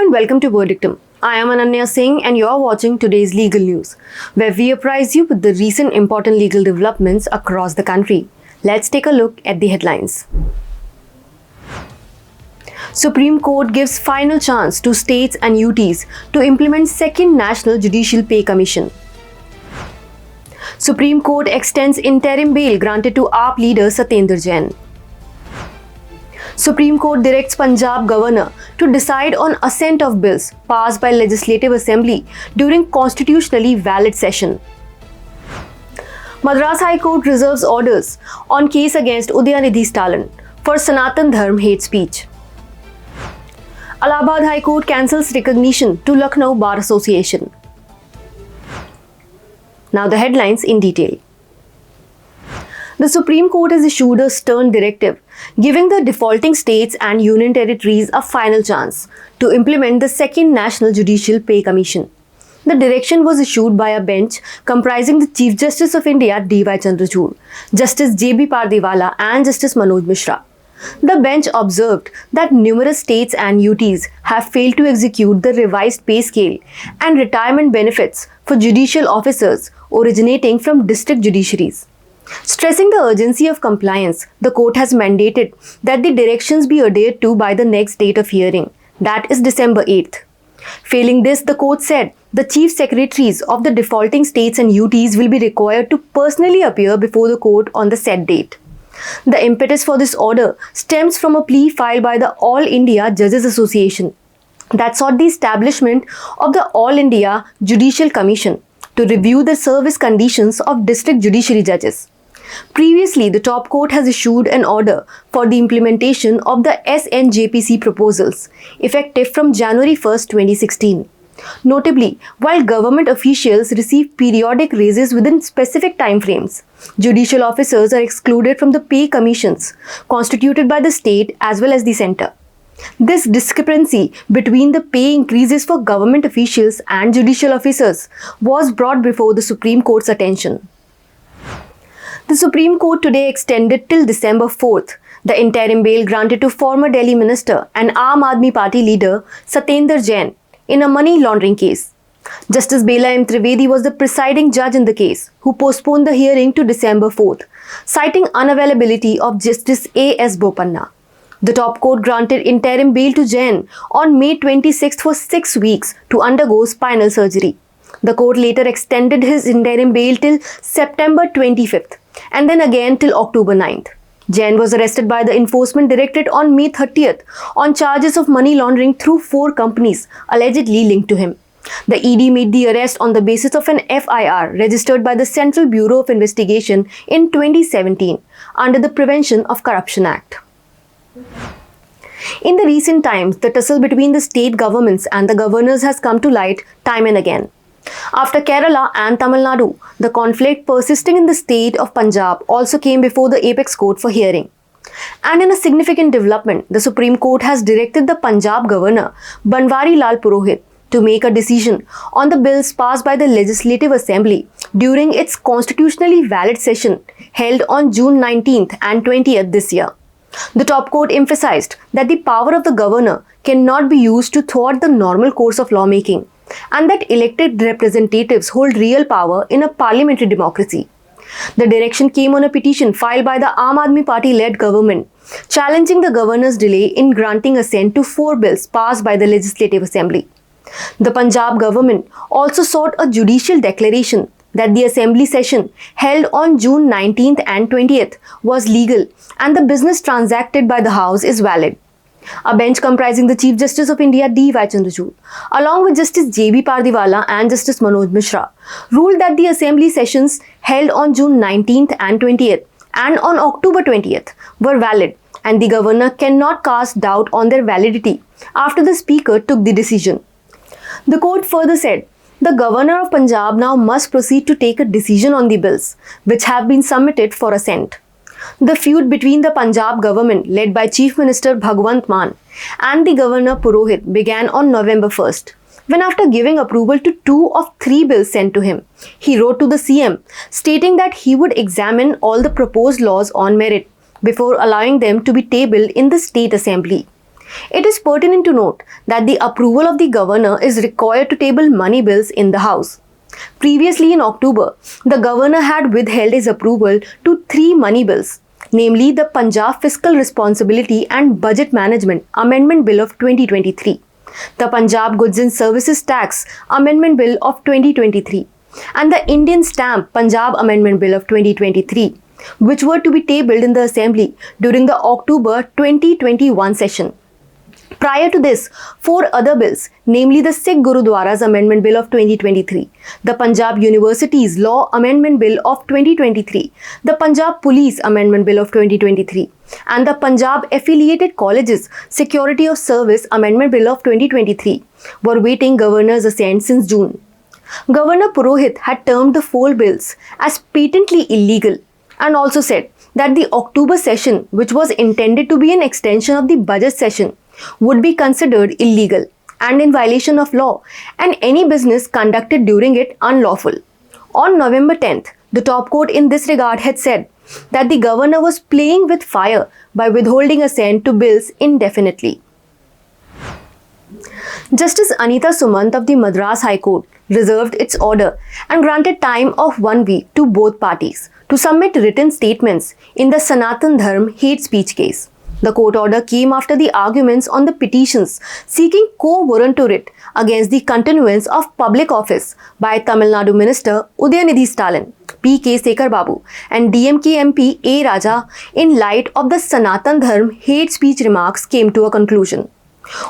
and welcome to Verdictum. I am Ananya Singh and you are watching today's legal news, where we apprise you with the recent important legal developments across the country. Let's take a look at the headlines. Supreme Court gives final chance to states and UTs to implement second National Judicial Pay Commission. Supreme Court extends interim bail granted to AAP Leader Satyendar Jain. Supreme Court directs Punjab Governor to decide on assent of bills passed by Legislative Assembly during constitutionally valid session. Madras High Court reserves orders on case against Udhayanidhi Stalin for Sanatan Dharma Hate Speech. Allahabad High Court cancels recognition to Lucknow Bar Association. Now the headlines in detail. The Supreme Court has issued a stern directive giving the defaulting states and union territories a final chance to implement the second National Judicial Pay Commission. The direction was issued by a bench comprising the Chief Justice of India D.Y. Chandrachud, Justice J.B. Pardiwala and Justice Manoj Mishra. The bench observed that numerous states and UTs have failed to execute the revised pay scale and retirement benefits for judicial officers originating from district judiciaries. Stressing the urgency of compliance, the court has mandated that the directions be adhered to by the next date of hearing, that is December 8th. Failing this, the court said the chief secretaries of the defaulting states and UTs will be required to personally appear before the court on the said date. The impetus for this order stems from a plea filed by the All India Judges Association that sought the establishment of the All India Judicial Commission to review the service conditions of district judiciary judges. Previously, the top court has issued an order for the implementation of the SNJPC proposals, effective from January 1, 2016. Notably, while government officials receive periodic raises within specific timeframes, judicial officers are excluded from the pay commissions constituted by the state as well as the centre. This discrepancy between the pay increases for government officials and judicial officers was brought before the Supreme Court's attention. The Supreme Court today extended till December 4th the interim bail granted to former Delhi Minister and Aam Aadmi Party leader Satyendar Jain in a money laundering case. Justice Bela M. Trivedi was the presiding judge in the case, who postponed the hearing to December 4th, citing unavailability of Justice A.S. Bopanna. The top court granted interim bail to Jain on May 26th for 6 weeks to undergo spinal surgery. The court later extended his interim bail till September 25th and then again till October 9th. Jain was arrested by the Enforcement Directorate on May 30th on charges of money laundering through 4 companies allegedly linked to him. The ED made the arrest on the basis of an FIR registered by the Central Bureau of Investigation in 2017 under the Prevention of Corruption Act. In the recent times, the tussle between the state governments and the governors has come to light time and again. After Kerala and Tamil Nadu, the conflict persisting in the state of Punjab also came before the Apex Court for hearing. And in a significant development, the Supreme Court has directed the Punjab Governor, Banwari Lal Purohit, to make a decision on the bills passed by the Legislative Assembly during its constitutionally valid session held on June 19th and 20th this year. The top court emphasized that the power of the governor cannot be used to thwart the normal course of lawmaking, and that elected representatives hold real power in a parliamentary democracy. The direction came on a petition filed by the Aam Aadmi Party-led government, challenging the governor's delay in granting assent to 4 bills passed by the Legislative Assembly. The Punjab government also sought a judicial declaration that the assembly session held on June 19th and 20th was legal and the business transacted by the House is valid. A bench comprising the Chief Justice of India D.Y. Chandrachud, along with Justice J.B. Pardiwala and Justice Manoj Mishra, ruled that the assembly sessions held on June 19th and 20th and on October 20th were valid, and the governor cannot cast doubt on their validity after the speaker took the decision. The court further said, the governor of Punjab now must proceed to take a decision on the bills, which have been submitted for assent. The feud between the Punjab government, led by Chief Minister Bhagwant Mann, and the Governor Purohit began on November 1st, when after giving approval to 2 of 3 bills sent to him, he wrote to the CM stating that he would examine all the proposed laws on merit before allowing them to be tabled in the State Assembly. It is pertinent to note that the approval of the governor is required to table money bills in the House. Previously in October, the governor had withheld his approval to 3 money bills, namely the Punjab Fiscal Responsibility and Budget Management Amendment Bill of 2023, the Punjab Goods and Services Tax Amendment Bill of 2023, and the Indian Stamp Punjab Amendment Bill of 2023, which were to be tabled in the Assembly during the October 2021 session. Prior to this, 4 other bills, namely the Sikh Gurudwaras Amendment Bill of 2023, the Punjab Universities Law Amendment Bill of 2023, the Punjab Police Amendment Bill of 2023, and the Punjab Affiliated Colleges Security of Service Amendment Bill of 2023, were waiting Governor's assent since June. Governor Purohit had termed the 4 bills as patently illegal and also said that the October session, which was intended to be an extension of the budget session, would be considered illegal and in violation of law, and any business conducted during it unlawful. On November 10th, the top court in this regard had said that the governor was playing with fire by withholding assent to bills indefinitely. Justice Anita Sumant of the Madras High Court reserved its order and granted time of 1 week to both parties to submit written statements in the Sanatan Dharma Hate Speech case. The court order came after the arguments on the petitions seeking quo warranto writ against the continuance of public office by Tamil Nadu Minister Udhayanidhi Stalin, P.K. Sekhar Babu, and DMK MP A. Raja in light of the Sanatan Dharma hate speech remarks came to a conclusion.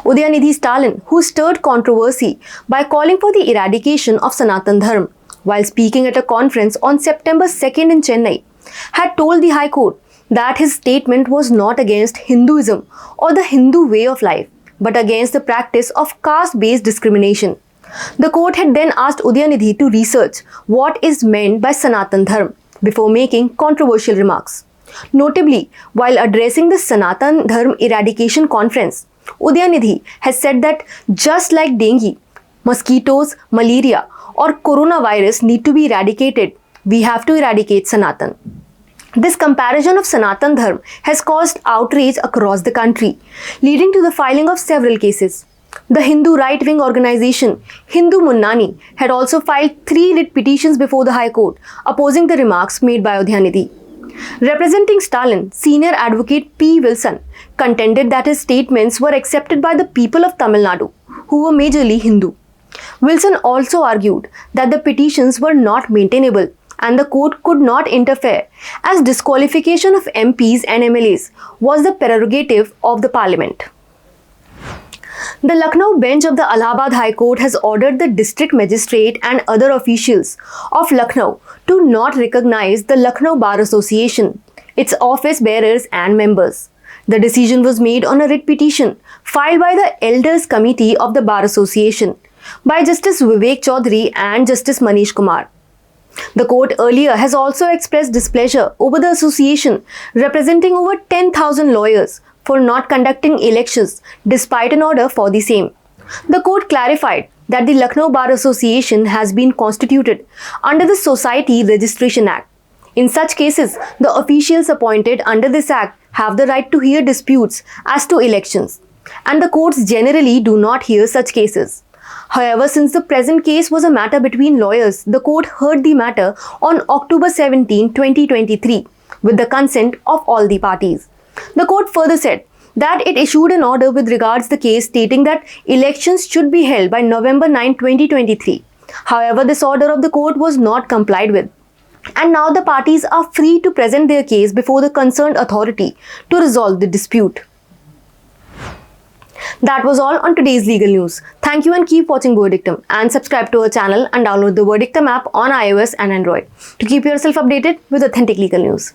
Udhayanidhi Stalin, who stirred controversy by calling for the eradication of Sanatan Dharma while speaking at a conference on September 2nd in Chennai, had told the High Court that his statement was not against Hinduism or the Hindu way of life, but against the practice of caste-based discrimination. The court had then asked Udhayanidhi to research what is meant by Sanatan Dharma before making controversial remarks. Notably, while addressing the Sanatan Dharma Eradication Conference, Udhayanidhi has said that just like dengue, mosquitoes, malaria, or coronavirus need to be eradicated, we have to eradicate Sanatan. This comparison of Sanatan Dharma has caused outrage across the country, leading to the filing of several cases. The Hindu right-wing organization Hindu Munnani had also filed 3 writ petitions before the High Court opposing the remarks made by Udhayanidhi. Representing Stalin, senior advocate P. Wilson contended that his statements were accepted by the people of Tamil Nadu, who were majorly Hindu. Wilson also argued that the petitions were not maintainable and the court could not interfere, as disqualification of MPs and MLAs was the prerogative of the parliament. The Lucknow Bench of the Allahabad High Court has ordered the district magistrate and other officials of Lucknow to not recognize the Lucknow Bar Association, its office bearers and members. The decision was made on a writ petition filed by the Elders Committee of the Bar Association by Justice Vivek Chaudhary and Justice Manish Kumar. The court earlier has also expressed displeasure over the association representing over 10,000 lawyers for not conducting elections despite an order for the same. The court clarified that the Lucknow Bar Association has been constituted under the Society Registration Act. In such cases, the officials appointed under this act have the right to hear disputes as to elections, and the courts generally do not hear such cases. However, since the present case was a matter between lawyers, the court heard the matter on October 17, 2023, with the consent of all the parties. The court further said that it issued an order with regards to the case stating that elections should be held by November 9, 2023. However, this order of the court was not complied with, and now the parties are free to present their case before the concerned authority to resolve the dispute. That was all on today's legal news. Thank you and keep watching Verdictum, and subscribe to our channel and download the Verdictum app on iOS and Android to keep yourself updated with authentic legal news.